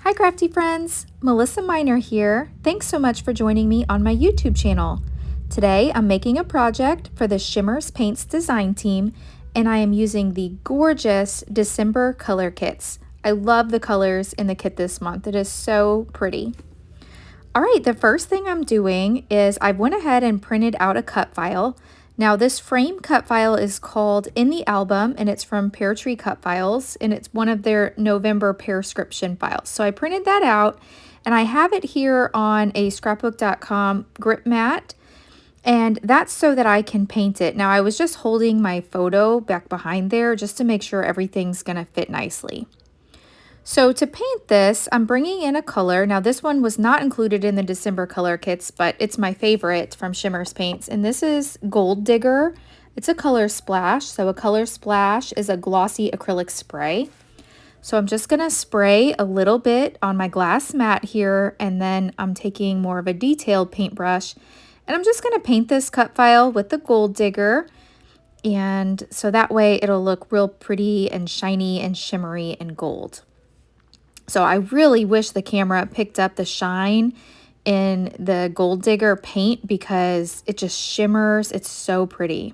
Hi crafty friends, Melissa Minor here. Thanks so much for joining me on my YouTube channel. Today I'm making a project for the Shimmerz Paints design team and I am using the gorgeous December Color Kitz. I love the colors in the kit this month. It is so pretty. Alright, the first thing I'm doing is I went ahead and printed out a cut file. Now this frame cut file is called In the Album and it's from Pear Tree Cut Files and it's one of their November Pearscription files. So I printed that out and I have it here on a scrapbook.com grip mat and that's so that I can paint it. Now I was just holding my photo back behind there just to make sure everything's gonna fit nicely. So to paint this, I'm bringing in a color. Now this one was not included in the December Color Kitz, but it's my favorite from Shimmerz Paints. And this is Gold Digger. It's a color splash. So a color splash is a glossy acrylic spray. So I'm just gonna spray a little bit on my glass mat here, and then I'm taking more of a detailed paintbrush. And I'm just gonna paint this cut file with the Gold Digger. And so that way it'll look real pretty and shiny and shimmery and gold. So I really wish the camera picked up the shine in the Gold Digger paint because it just shimmers. It's so pretty.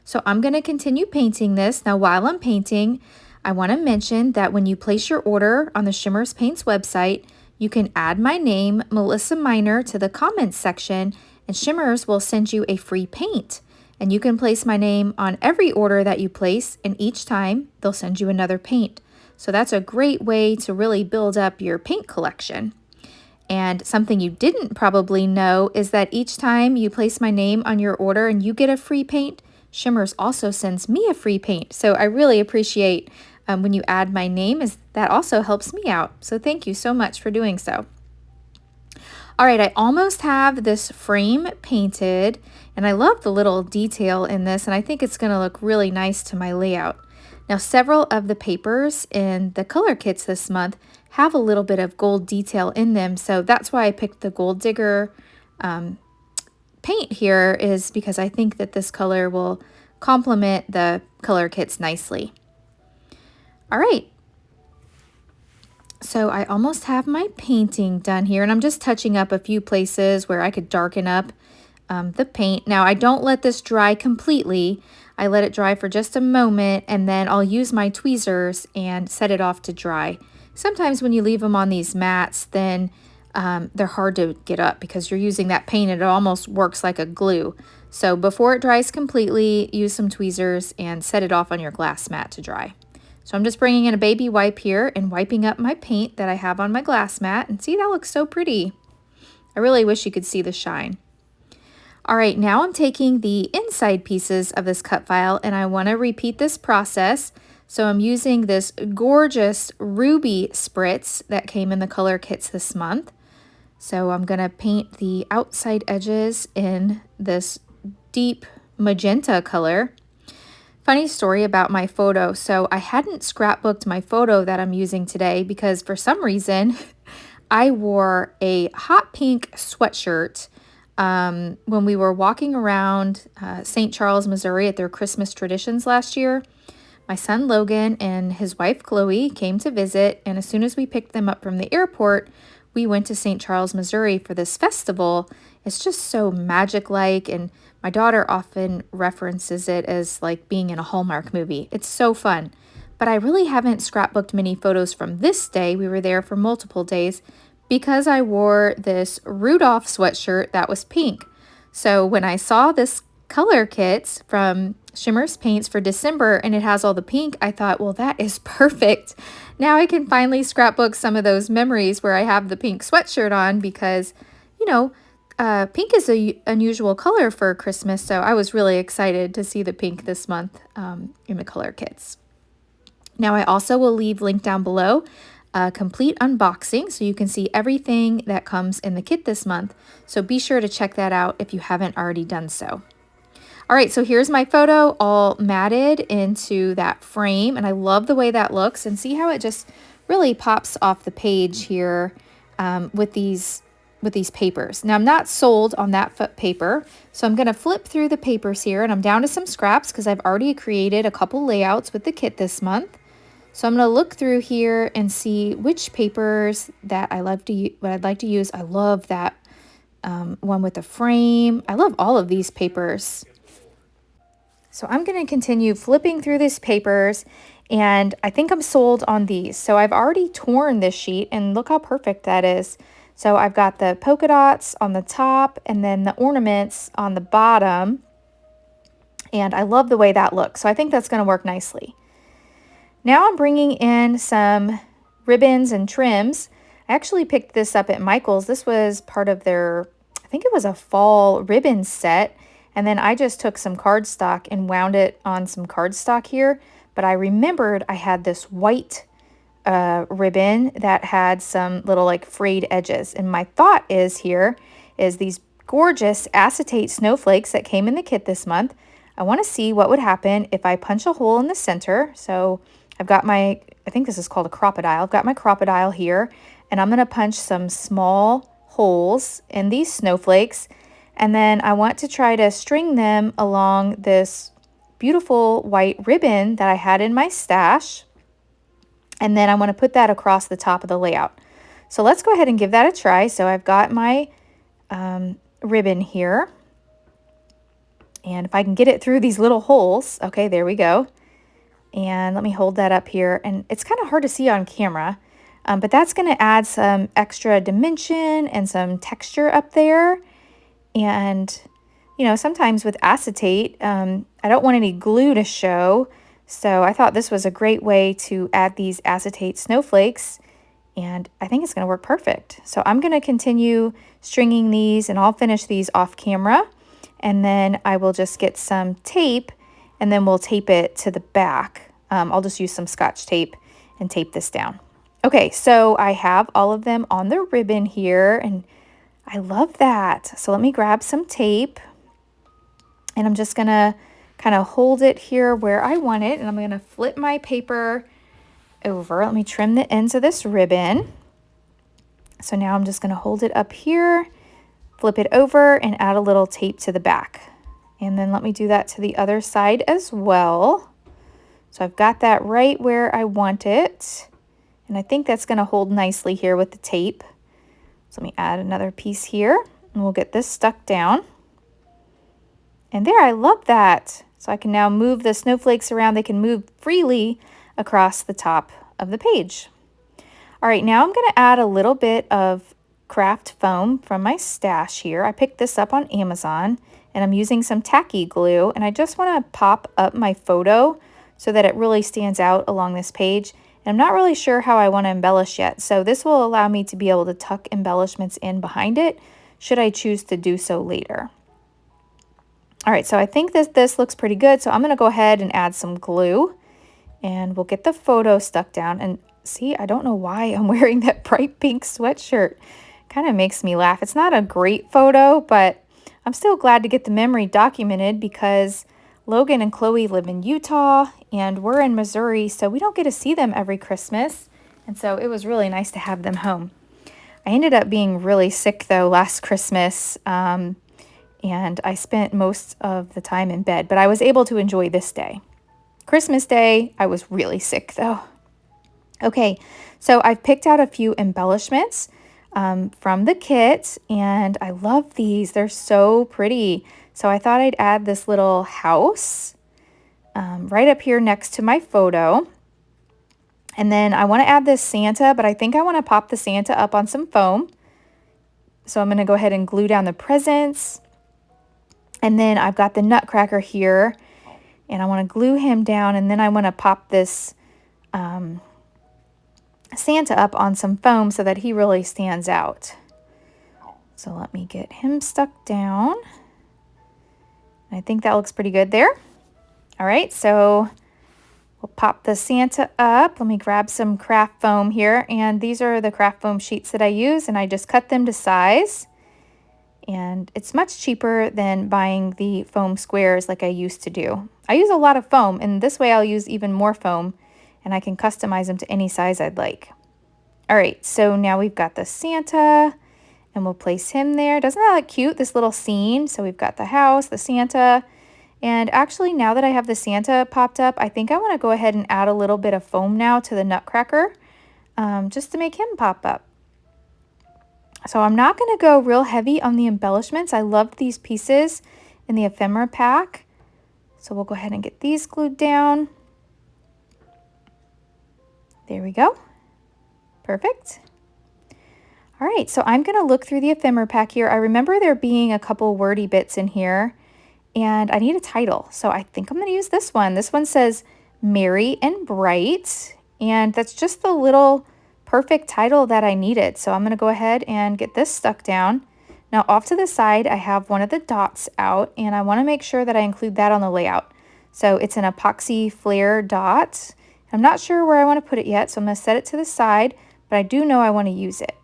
So I'm going to continue painting this. Now while I'm painting, I want to mention that when you place your order on the Shimmerz Paints website, you can add my name, Melissa Minor, to the comments section and Shimmerz will send you a free paint. And you can place my name on every order that you place and each time they'll send you another paint. So that's a great way to really build up your paint collection. And something you didn't probably know is that each time you place my name on your order and you get a free paint, Shimmerz also sends me a free paint. So I really appreciate when you add my name, as that also helps me out. So thank you so much for doing so. All right, I almost have this frame painted and I love the little detail in this and I think it's gonna look really nice to my layout. Now, several of the papers in the color kits this month have a little bit of gold detail in them, so that's why I picked the Gold Digger paint here, is because I think that this color will complement the color kits nicely. All right, so I almost have my painting done here, and I'm just touching up a few places where I could darken up the paint. Now, I don't let this dry completely. I let it dry for just a moment and then I'll use my tweezers and set it off to dry. Sometimes when you leave them on these mats, then they're hard to get up because you're using that paint and it almost works like a glue. So before it dries completely, use some tweezers and set it off on your glass mat to dry. So I'm just bringing in a baby wipe here and wiping up my paint that I have on my glass mat. And see, that looks so pretty. I really wish you could see the shine. All right, now I'm taking the inside pieces of this cut file and I want to repeat this process. So I'm using this gorgeous Ruby-Spritz that came in the color kits this month. So I'm going to paint the outside edges in this deep magenta color. Funny story about my photo. So I hadn't scrapbooked my photo that I'm using today because for some reason I wore a hot pink sweatshirt when we were walking around St. Charles, Missouri at their Christmas traditions last year. My son Logan and his wife Chloe came to visit, and as soon as we picked them up from the airport, we went to St. Charles, Missouri for this festival. It's just so magic-like, and my daughter often references it as like being in a Hallmark movie. It's so fun. But I really haven't scrapbooked many photos from this day. We were there for multiple days, because I wore this Rudolph sweatshirt that was pink. So when I saw this color kits from Shimmerz Paints for December and it has all the pink, I thought, well, that is perfect. Now I can finally scrapbook some of those memories where I have the pink sweatshirt on because, you know, pink is an unusual color for Christmas. So I was really excited to see the pink this month in the color kits. Now I also will leave link down below a complete unboxing so you can see everything that comes in the kit this month. So be sure to check that out if you haven't already done so. All right, so here's my photo all matted into that frame and I love the way that looks, and see how it just really pops off the page here with these papers. Now I'm not sold on that paper, so I'm gonna flip through the papers here and I'm down to some scraps because I've already created a couple layouts with the kit this month. So I'm going to look through here and see which papers that I love to what I'd like to use. I love that one with the frame. I love all of these papers. So I'm going to continue flipping through these papers, and I think I'm sold on these. So I've already torn this sheet, and look how perfect that is. So I've got the polka dots on the top and then the ornaments on the bottom, and I love the way that looks. So I think that's going to work nicely. Now I'm bringing in some ribbons and trims. I actually picked this up at Michael's. This was part of their, I think it was a fall ribbon set. And then I just took some cardstock and wound it on some cardstock here. But I remembered I had this white ribbon that had some little like frayed edges. And my thought is here is these gorgeous acetate snowflakes that came in the kit this month. I want to see what would happen if I punch a hole in the center. So I've got my, I think this is called a crocodile. I've got my crocodile here, and I'm going to punch some small holes in these snowflakes. And then I want to try to string them along this beautiful white ribbon that I had in my stash. And then I want to put that across the top of the layout. So let's go ahead and give that a try. So I've got my ribbon here. And if I can get it through these little holes, okay, there we go. And let me hold that up here. And it's kind of hard to see on camera, but that's going to add some extra dimension and some texture up there. And, you know, sometimes with acetate, I don't want any glue to show. So I thought this was a great way to add these acetate snowflakes. And I think it's going to work perfect. So I'm going to continue stringing these, and I'll finish these off camera. And then I will just get some tape, and then we'll tape it to the back. I'll just use some Scotch tape and tape this down. Okay, so I have all of them on the ribbon here, and I love that. So let me grab some tape, and I'm just gonna kind of hold it here where I want it, and I'm gonna flip my paper over. Let me trim the ends of this ribbon. So now I'm just gonna hold it up here, flip it over, and add a little tape to the back. And then let me do that to the other side as well. So I've got that right where I want it. And I think that's going to hold nicely here with the tape. So let me add another piece here, and we'll get this stuck down. And there, I love that. So I can now move the snowflakes around. They can move freely across the top of the page. All right, now I'm going to add a little bit of craft foam from my stash here. I picked this up on Amazon, and I'm using some tacky glue, and I just want to pop up my photo so that it really stands out along this page. And I'm not really sure how I want to embellish yet, so this will allow me to be able to tuck embellishments in behind it should I choose to do so later. All right, so I think this looks pretty good, so I'm going to go ahead and add some glue, and we'll get the photo stuck down. And see, I don't know why I'm wearing that bright pink sweatshirt. Kind of makes me laugh. It's not a great photo, but I'm still glad to get the memory documented because Logan and Chloe live in Utah and we're in Missouri, so we don't get to see them every Christmas. And so it was really nice to have them home. I ended up being really sick though last Christmas, and I spent most of the time in bed, but I was able to enjoy this day. Christmas Day, I was really sick though. Okay, so I've picked out a few embellishments from the kit, and I love these. They're so pretty. So I thought I'd add this little house right up here next to my photo. And then I want to add this Santa, but I think I want to pop the Santa up on some foam. So I'm going to go ahead and glue down the presents. And then I've got the Nutcracker here, and I want to glue him down, and then I want to pop this Santa up on some foam so that he really stands out. So let me get him stuck down. I think that looks pretty good there. All right, so we'll pop the Santa up. Let me grab some craft foam here, and these are the craft foam sheets that I use, and I just cut them to size. And it's much cheaper than buying the foam squares like I used to do. I use a lot of foam, and this way I'll use even more foam, and I can customize them to any size I'd like. All right, so now we've got the Santa, and we'll place him there. Doesn't that look cute, this little scene? So we've got the house, the Santa, And actually, now that I have the Santa popped up, I think I want to go ahead and add a little bit of foam now to the Nutcracker, just to make him pop up. So I'm not going to go real heavy on the embellishments. I loved these pieces in the ephemera pack. So we'll go ahead and get these glued down. There we go. Perfect. All right, so I'm going to look through the ephemera pack here. I remember there being a couple wordy bits in here, and I need a title. So I think I'm going to use this one. This one says Merry and Bright, and that's just the little perfect title that I needed. So I'm going to go ahead and get this stuck down. Now off to the side, I have one of the dots out, and I want to make sure that I include that on the layout. So it's an epoxy flare dot. I'm not sure where I want to put it yet, so I'm going to set it to the side, but I do know I want to use it.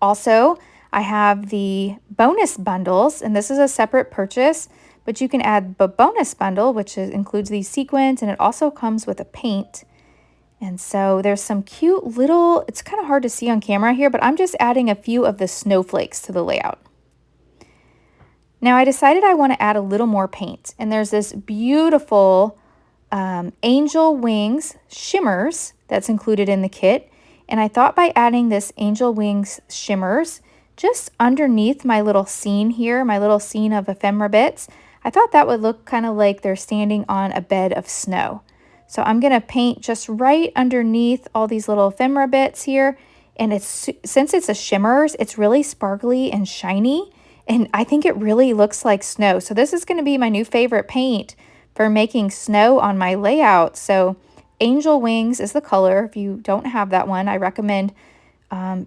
Also, I have the bonus bundles, and this is a separate purchase, but you can add the bonus bundle, which includes these sequins, and it also comes with a paint. And so there's some cute little, it's kind of hard to see on camera here, but I'm just adding a few of the snowflakes to the layout. Now I decided I want to add a little more paint, and there's this beautiful Angel Wings Shimmerz that's included in the kit. And I thought by adding this Angel Wings Shimmerz just underneath my little scene here, my little scene of ephemera bits, I thought that would look kind of like they're standing on a bed of snow. So I'm going to paint just right underneath all these little ephemera bits here. And since it's a Shimmerz, it's really sparkly and shiny. And I think it really looks like snow. So this is going to be my new favorite paint for making snow on my layout. So Angel Wings is the color. If you don't have that one, I recommend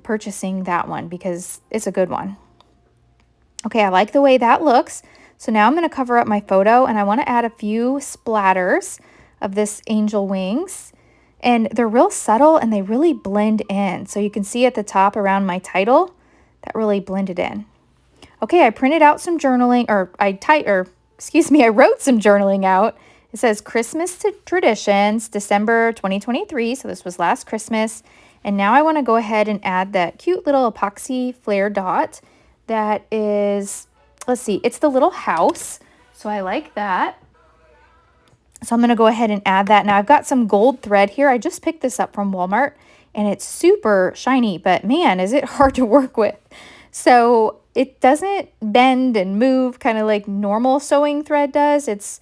purchasing that one because it's a good one. Okay, I like the way that looks. So now I'm going to cover up my photo, and I want to add a few splatters of this Angel Wings. And they're real subtle, and they really blend in. So you can see at the top around my title, that really blended in. Okay, I printed out some journaling, or I wrote some journaling out. It says Christmas Traditions, December 2023. So this was last Christmas. And now I want to go ahead and add that cute little epoxy flare dot that is, let's see, it's the little house. So I like that. So I'm going to go ahead and add that. Now I've got some gold thread here. I just picked this up from Walmart, and it's super shiny, but man, is it hard to work with. So it doesn't bend and move kind of like normal sewing thread does. It's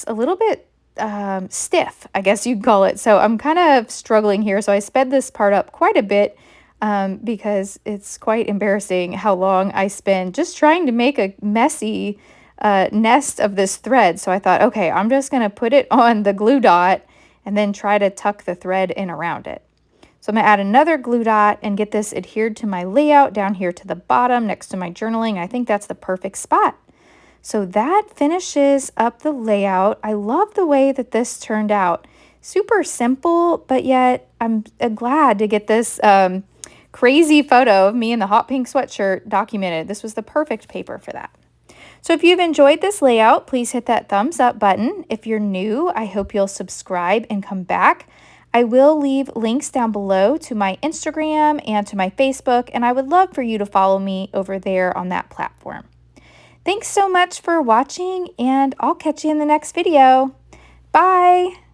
a little bit stiff, I guess you'd call it. So I'm kind of struggling here. So I sped this part up quite a bit because it's quite embarrassing how long I spend just trying to make a messy nest of this thread. So I thought, okay, I'm just going to put it on the glue dot and then try to tuck the thread in around it. So I'm going to add another glue dot and get this adhered to my layout down here to the bottom next to my journaling. I think that's the perfect spot. So that finishes up the layout. I love the way that this turned out. Super simple, but yet I'm glad to get this crazy photo of me in the hot pink sweatshirt documented. This was the perfect paper for that. So if you've enjoyed this layout, please hit that thumbs up button. If you're new, I hope you'll subscribe and come back. I will leave links down below to my Instagram and to my Facebook, and I would love for you to follow me over there on that platform. Thanks so much for watching, and I'll catch you in the next video. Bye!